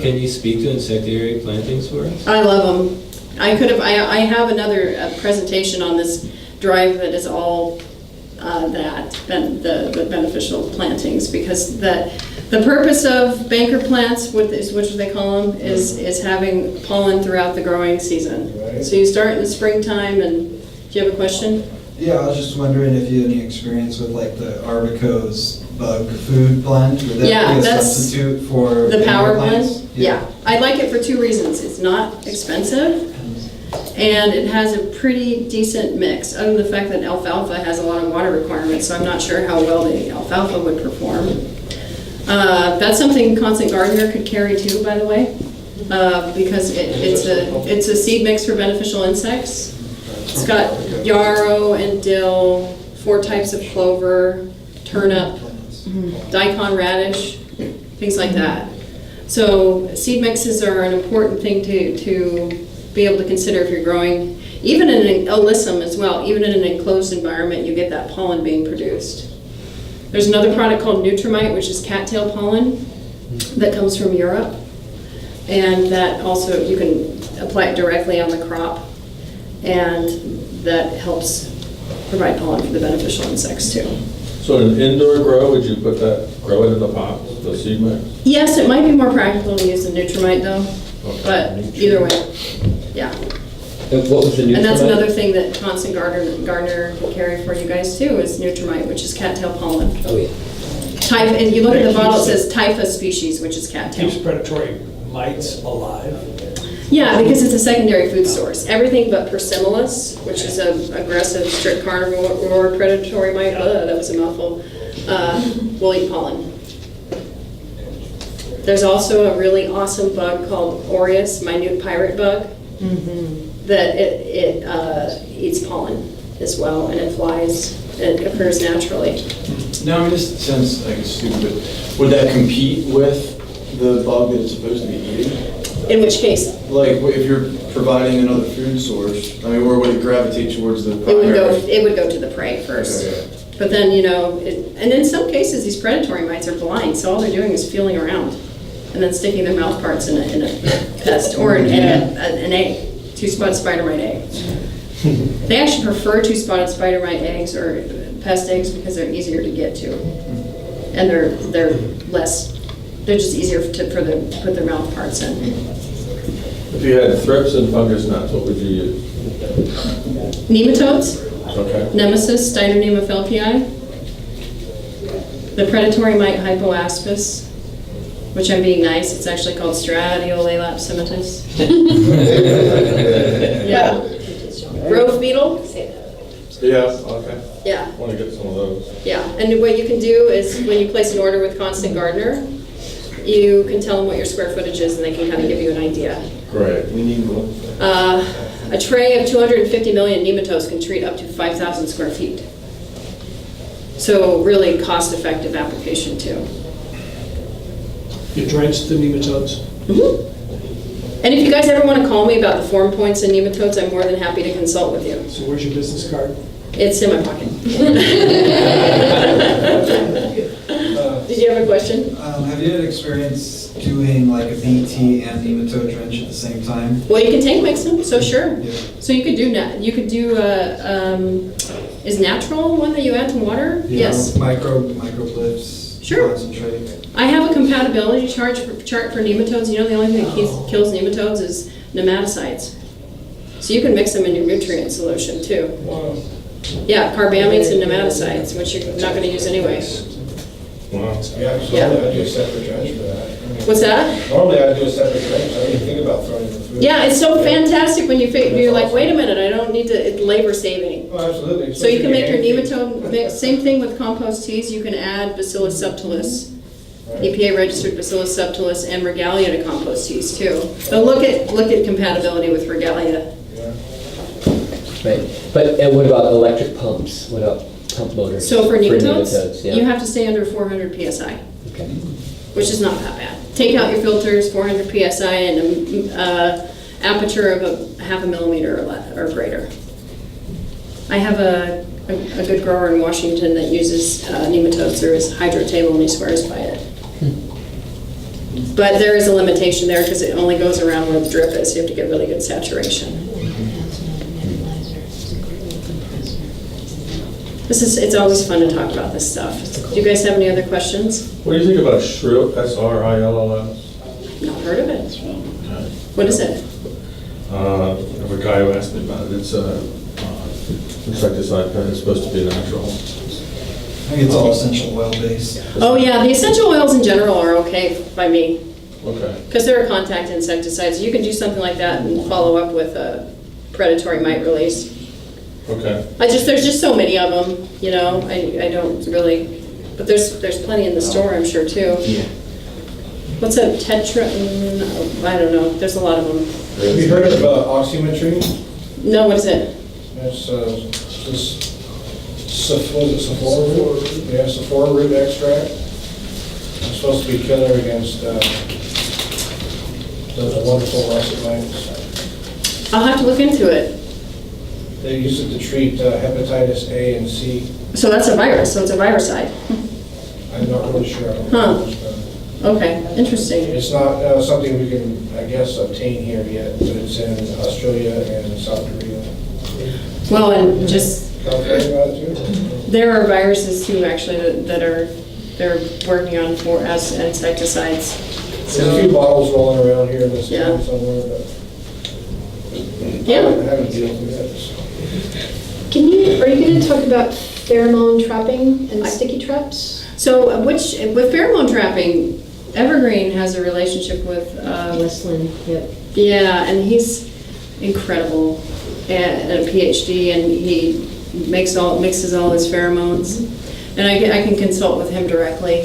Can you speak to insectary plantings for us? I love them. I have another presentation on this drive that is all the beneficial plantings, because the purpose of banker plants, which they call them, is having pollen throughout the growing season. Right. So you start in the springtime, and do you have a question? Yeah, I was just wondering if you had any experience with like the Arbico's bug food blend. Would that be a substitute for the power blend? Yeah. I like it for 2 reasons. It's not expensive, and it has a pretty decent mix, other than the fact that alfalfa has a lot of water requirements, so I'm not sure how well the alfalfa would perform. That's something Constant Gardener could carry too, by the way, because it's a seed mix for beneficial insects. It's got yarrow and dill, 4 types of clover, turnip, daikon radish, things like that. So seed mixes are an important thing to be able to consider if you're growing, even in an alyssum as well, even in an enclosed environment, you get that pollen being produced. There's another product called Nutrimite, which is cattail pollen that comes from Europe, and that also you can apply it directly on the crop, and that helps provide pollen for the beneficial insects too. So in an indoor grow, would you grow it in the pot, the seed mix? Yes, it might be more practical to use the Nutrimite though, but either way, yeah. And what was the Nutrimite? And that's another thing that Constant Gardener can carry for you guys too, is Nutrimite, which is cattail pollen. Oh yeah. And you look at the bottle, it says Typha species, which is cattail. Keeps predatory mites alive? Yeah, because it's a secondary food source. Everything but Persimolis, which is an aggressive, strict carnivore predatory mite, that was a mouthful, will eat pollen. There's also a really awesome bug called Aureus, minute pirate bug, that it eats pollen as well, and it flies. It occurs naturally. Now, I mean, this sounds like it's stupid, but would that compete with the bug that it's supposed to be eating? In which case? Like, if you're providing another food source, I mean, where would it gravitate towards the primary? It would go to the prey first. Okay. But then, and in some cases, these predatory mites are blind, so all they're doing is feeling around. and then sticking their mouth parts in a pest or an egg, two-spotted spider mite egg. They actually prefer two-spotted spider mite eggs or pest eggs because they're easier to get to, and they're just easier to put their mouth parts in. If you had thrips and fungus gnats, what would you use? Nematodes, Okay. Nemesis, Steinernema felpii, the predatory mite Hypoaspis, which I'm being nice, it's actually called Stratiolelapsimitus. Yeah. Rove beetle? Yeah, okay. Yeah. Want to get some of those. Yeah, and what you can do is when you place an order with Constant Gardener, you can tell them what your square footage is and they can kind of give you an idea. Great. We need one. A tray of 250 million nematodes can treat up to 5,000 square feet. So really cost-effective application too. You drench the nematodes? Mm-hmm. And if you guys ever want to call me about the form points in nematodes, I'm more than happy to consult with you. So where's your business card? It's in my pocket. Did you have a question? Have you had experience doing like a BT and nematode drench at the same time? Well, you can tank mix them, so sure. Yeah. So you could do is natural one that you add to water? You Yes. know, microblips, Sure. concentrate. I have a compatibility chart for nematodes. You know, the only thing that kills nematodes is nematicides. So you can mix them in your nutrient solution too. Wow. Yeah, carbamates and nematicides, which you're not going to use anyway. Wow. Yeah, so Yeah. I'd do a separate drench for that. What's that? Normally I'd do a separate drench, I didn't even think about throwing it in the food. Yeah, it's so fantastic when you're like, wait a minute, I don't need to, it's labor saving. Oh, absolutely. So you can make your Especially nematode mix, same thing with compost teas, you can add Bacillus subtilis, EPA registered Bacillus subtilis and Regalia to compost teas too. So look at compatibility with Regalia. Right, but what about electric pumps? What about pump motors? So for nematodes, yeah. you have to stay under 400 PSI, Okay. which is not that bad. Take out your filters, 400 PSI and an aperture of a 0.5 millimeter or greater. I have a good grower in Washington that uses nematodes through his hydro table and he swears by it. But there is a limitation there because it only goes around where the drip is. You have to get really good saturation. It's always fun to talk about this stuff. Do you guys have any other questions? What do you think about shrill, SRILLS? Not heard of it. What is it? I have a guy who asked me about it. It's a insecticide pest. It's supposed to be natural. I think it's all essential oil based. Oh yeah, the essential oils in general are okay by me. Okay. Because they're a contact insecticide, so you can do something like that and follow up with a predatory mite release. Okay. There's just so many of them, you know, I don't really, but there's plenty in the store, I'm sure, too. Yeah. What's a tetra, I don't know, there's a lot of them. Have you heard of oxymetry? No, what is it? It's this Sulfur root? Yeah, Sulfur root extract. It's supposed to be killer against those wonderful russet mites. I'll have to look into it. They use it to treat hepatitis A and C. So that's a virus, so it's a viricide. I'm not really sure. I don't Huh. know much about it. Okay, interesting. It's not something we can, I guess, obtain here yet, but it's in Australia and South Korea. Well, and just, California about it too? there are viruses too, actually, they're working on as insecticides. There's a few bottles rolling around here in this Yeah. town somewhere, but Yeah. I haven't dealt with it. So. Are you going to talk about pheromone trapping and sticky traps? So with pheromone trapping, Evergreen has a relationship with Westland, yep. yeah, and he's incredible and a PhD, and he mixes all his pheromones, and I can consult with him directly.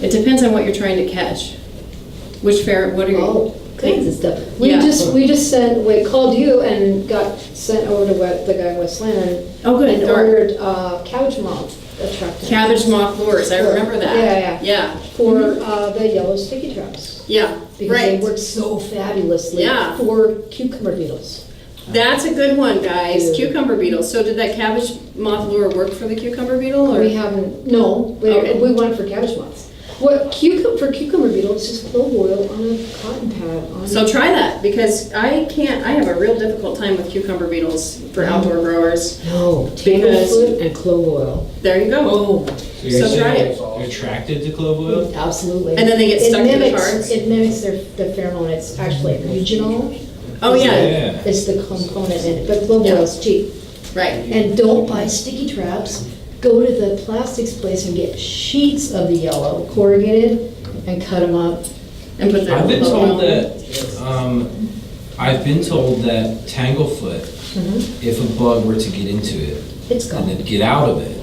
It depends on what you're trying to catch. What are you? Kinds of stuff. We Yeah. we called you and got sent over to the guy in Westland. Oh, good. And ordered cabbage moth attractant. Cabbage moth lures. I remember that. Yeah. For the yellow sticky traps. Yeah. Because Right. they work so fabulously Yeah. for cucumber beetles. That's a good one, guys. Cucumber beetles. So did that cabbage moth lure work for the cucumber beetle? Or? We haven't. No, we Okay. want it for cabbage moths. What for cucumber beetles, just clove oil on a cotton pad. So try that, because I have a real difficult time with cucumber beetles for outdoor growers. No, tanglefoot and clove oil. There you go. Oh. So try it. You're attracted to clove oil? Absolutely. And then they get stuck to the cards? It mimics the pheromone. It's actually regional. Oh, yeah. It's the component in it, but clove oil is cheap. Right. And don't buy sticky traps. Go to the plastics place and get sheets of the yellow, corrugated, and cut them up. And put the I've been oil told that tanglefoot, if a bug were to get into it, it's gone. and then get out of it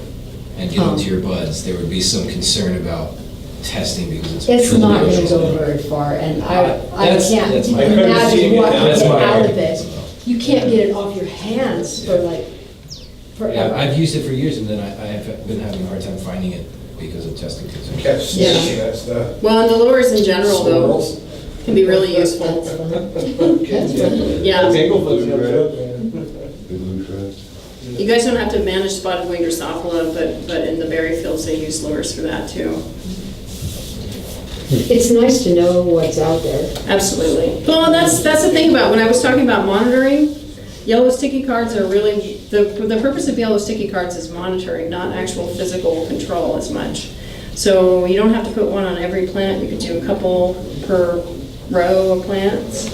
and get into your buds, there would be some concern about testing because It's not going to trilineal. go very far, and I That's can't my- imagine what can That's get my out of argument. it. You can't get it off your hands for like forever. Yeah, I've used it for years and then I have been having a hard time finding it because of testing concerns. Catch snakes, that's the. Well, and the lures in general, though, can be really useful. Yeah. You guys don't have to manage spotted winged Drosophila, but in the berry fields, they use lures for that, too. It's nice to know what's out there. Absolutely. Well, that's the thing about, when I was talking about monitoring, yellow sticky cards are really, the purpose of yellow sticky cards is monitoring, not actual physical control as much. So you don't have to put one on every plant, you could do a couple per row of plants.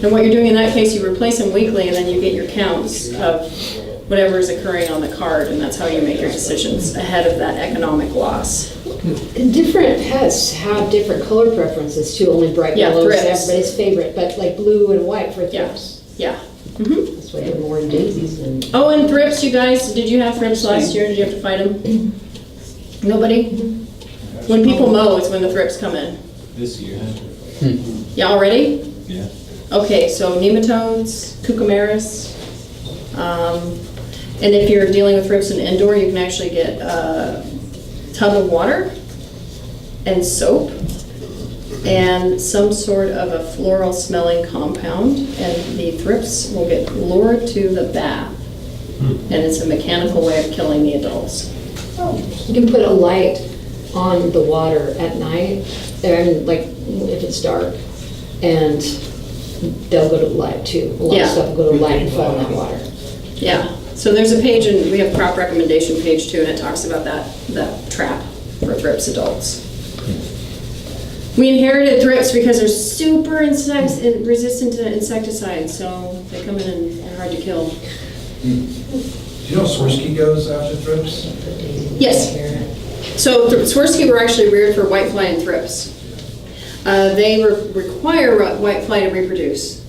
And what you're doing in that case, you replace them weekly and then you get your counts of whatever is occurring on the card, and that's how you make your decisions ahead of that economic loss. Different pests have different color preferences too, only bright yellow is thrips. everybody's favorite, but like blue and white for Yeah. thrips. Yeah. That's why they're more in daisies and. Oh, and thrips, you guys, did you have thrips last year? Did you have to fight them? Nobody? When people mow, it's when the thrips come in. This year. Yeah, already? Yeah. Okay, so nematodes, cucumaris, and if you're dealing with thrips in indoor, you can actually get a tub of water and soap and some sort of a floral smelling compound, and the thrips will get lured to the bath. And it's a mechanical way of killing the adults. You can put a light on the water at night, and like if it's dark, and they'll go to the light too. A lot of stuff will go to the light and fall in that water. Yeah, so there's a page, and we have crop recommendation page too, and it talks about that trap for thrips adults. We inherited thrips because they're super resistant to insecticides, so they come in and are hard to kill. Do you know Swirsky goes after thrips? Yes. So Swirsky were actually reared for whitefly and thrips. They require whitefly to reproduce,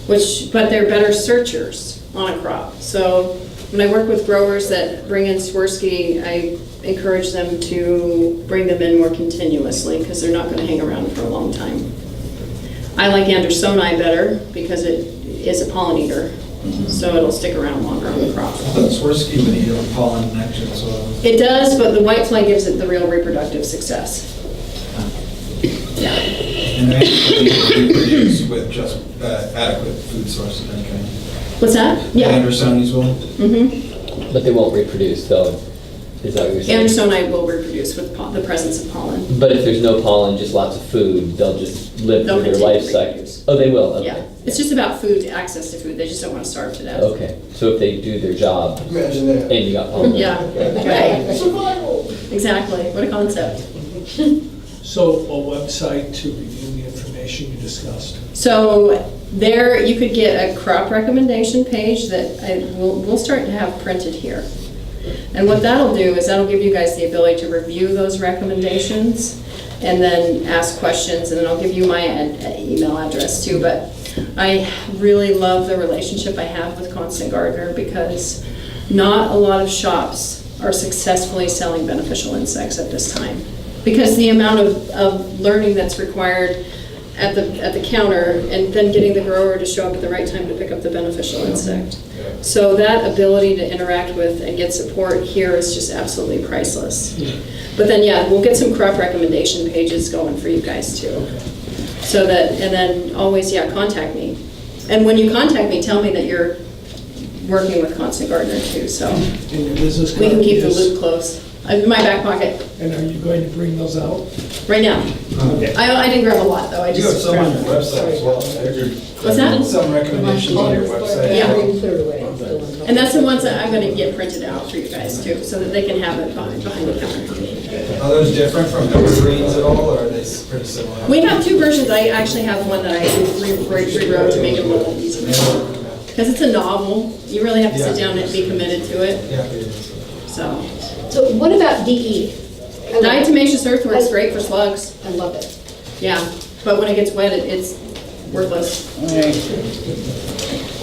but they're better searchers on a crop. So when I work with growers that bring in Swirsky, I encourage them to bring them in more continuously because they're not going to hang around for a long time. I like Andersoni better because it is a pollinator, so it'll stick around longer on the crop. I thought Swirsky would eat on pollen and nectar as well. It does, but the whitefly gives it the real reproductive success. Yeah. And they reproduce with just adequate food source of any kind. What's that? Yeah. Andersoni's will? Mm-hmm. But they won't reproduce though. Is that what you're saying? Andersoni will reproduce with the presence of pollen. But if there's no pollen, just lots of food, they'll just live through their life cycle. Oh, they will? Okay. Yeah. It's just about food, access to food. They just don't want to starve to death. Okay, so if they do their job, Imagine that. and you got pollen. Yeah, right. Survival. Exactly. What a concept. So a website to review the information you discussed. So there you could get a crop recommendation page that we'll start to have printed here. And what that'll do is that'll give you guys the ability to review those recommendations and then ask questions, and then I'll give you my email address too. But I really love the relationship I have with Constant Gardener because not a lot of shops are successfully selling beneficial insects at this time. Because the amount of learning that's required at the counter and then getting the grower to show up at the right time to pick up the beneficial insect. So that ability to interact with and get support here is just absolutely priceless. But then, yeah, we'll get some crop recommendation pages going for you guys too. So that, and then always, yeah, contact me. And when you contact me, tell me that you're working with Constant Gardener too, so And your business we can card keep the is loop close. In my back pocket, And are you going to bring those out? right now. I didn't grab a lot, though, I You have just some on grabbed. your website as well. What's that? Some recommendations on your website. Yeah. Put it away. It's still on top. And that's the ones that I'm gonna get printed out for you guys too, so that they can have it behind the counter. Are those different from Evergreens at all, or are they pretty similar? We have two versions. I actually have one that I rewrote to make it a little easier. Because it's a novel, you really have to sit down and be committed to it, Yeah. so. So what about DE? I love it. Diatomaceous Earth works great for slugs, I love it. yeah, but when it gets wet, it's worthless.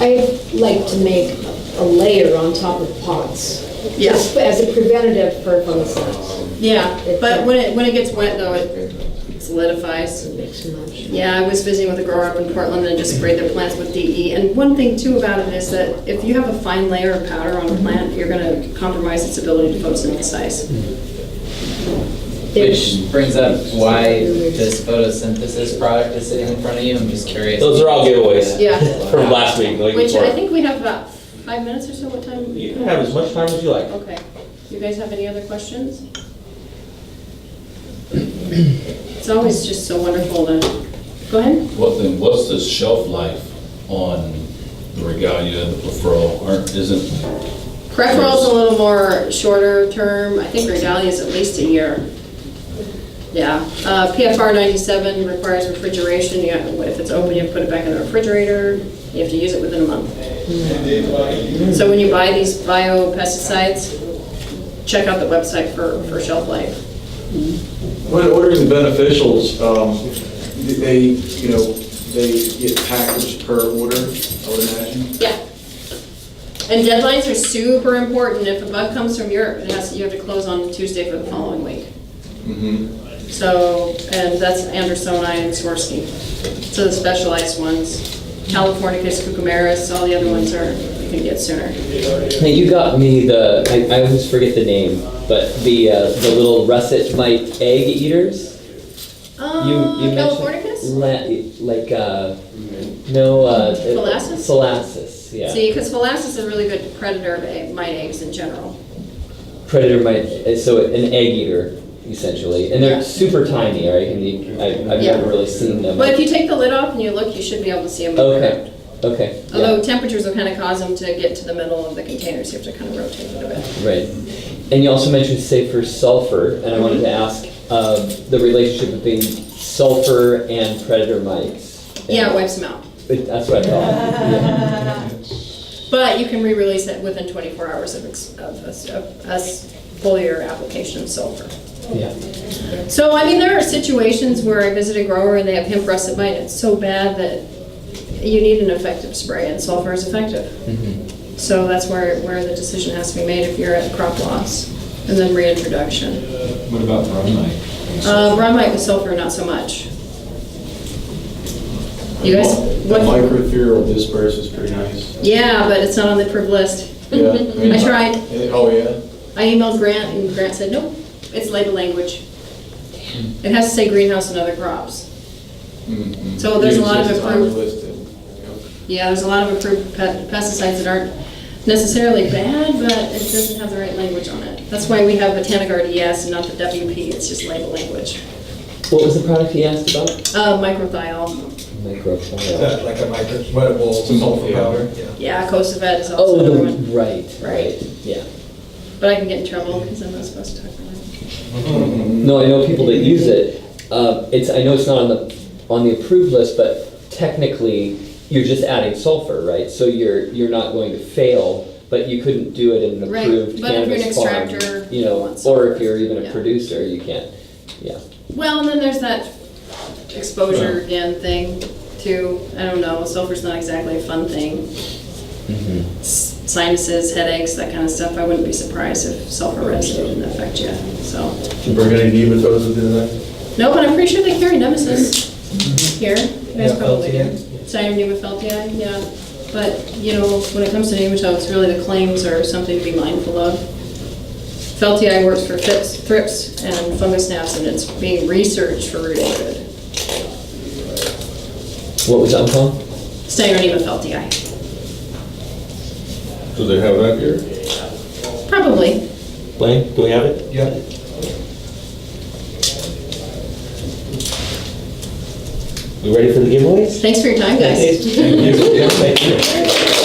I like to make a layer on top of pots. Yeah. Just as a preventative for fungicides. Yeah, but when it gets wet though, it solidifies. Mix and match. Yeah, I was visiting with a grower up in Portland and just sprayed their plants with DE. And one thing too about it is that if you have a fine layer of powder on a plant, you're gonna compromise its ability to photosynthesize. Which brings up why this photosynthesis product is sitting in front of you. I'm just curious. Those are all giveaways. Yeah. From last week, the week Which before. I think we have about 5 minutes or so. What time? You can have as much time as you like. Okay. You guys have any other questions? It's always just so wonderful to, go ahead. What's the shelf life on the Regalia and the Preferal? Preferal's a little more shorter term. I think Regalia is at least a year. Yeah. PFR 97 requires refrigeration. If it's open, you have to put it back in the refrigerator. You have to use it within a month. So when you buy these bio-pesticides, check out the website for shelf life. When ordering the beneficials, they get packaged per order, I would imagine? Yeah. And deadlines are super important. If a bug comes from Europe, you have to close on Tuesday for the following week. So, and that's Andersoni and Swarovski. So the specialized ones, Californicus, Cucumaris, all the other ones you can get sooner. Hey, you got me I always forget the name, but the little Russet Mite egg eaters. You Californicus? Phalassus? Phalassus, yeah. See, because Phalassus is a really good predator of mite eggs in general. Predator mite, so an egg eater, essentially. And they're super tiny, right? And I've Yeah. never really seen them. But if you take the lid off and you look, you should be able to see them. Okay, okay. Although temperatures will kind of cause them to get to the middle of the containers, you have to kind of rotate it a bit. Right. And you also mentioned safer sulfur, and I wanted to ask the relationship between sulfur and predator mites. Yeah, it wipes them out. That's what I thought. Yeah. But you can re-release it within 24 hours of foliar application of sulfur. Yeah. So, I mean, there are situations where I visit a grower and they have hemp russet mite, and it's so bad that you need an effective spray, and sulfur is effective. So that's where the decision has to be made if you're at crop loss, and then reintroduction. What about brown mite? Brown mite with sulfur, not so much. You guys? The microethereal disperse is pretty nice. Yeah, but it's not on the approved list. Yeah. I tried. Oh, yeah? I emailed Grant, and Grant said, nope, it's label language. It has to say greenhouse and other crops. So there's a lot of approved, yeah, there's a lot of approved pesticides that aren't necessarily bad, but it doesn't have the right language on it. That's why we have Botanigard ES and not the WP, it's just label language. What was the product he asked about? Microthiol. Microthiol. Like a wettable sulfur powder? Yeah, Cosavet is also another one. Right, yeah. But I can get in trouble because I'm not supposed to talk about it. No, I know people that use it. I know it's not on the approved list, but technically you're just adding sulfur, right? So you're not going to fail, but you couldn't do it in an approved But if you're an cannabis farm, extractor, or if you're even a producer, you can't. Yeah. Well, and then there's that exposure again thing too. I don't know. Sulfur's not exactly a fun thing. Sinuses, headaches, that kind of stuff. I wouldn't be surprised if sulfur residue didn't affect you. So. Did you bring any nematodes with you tonight? No, but I'm pretty sure they carry Nemesis here. You guys probably do. Feltii. Cyanidema feltii, yeah. But when it comes to nematodes, really the claims are something to be mindful of. Feltii works for thrips and fungus gnats, and it's being researched for rooting good. What was that called? Cyanidema feltii. Do they have that here? Probably. Blaine, do we have it? Yep. We ready for the giveaways? Thanks for your time, guys. Thank you. Thank you.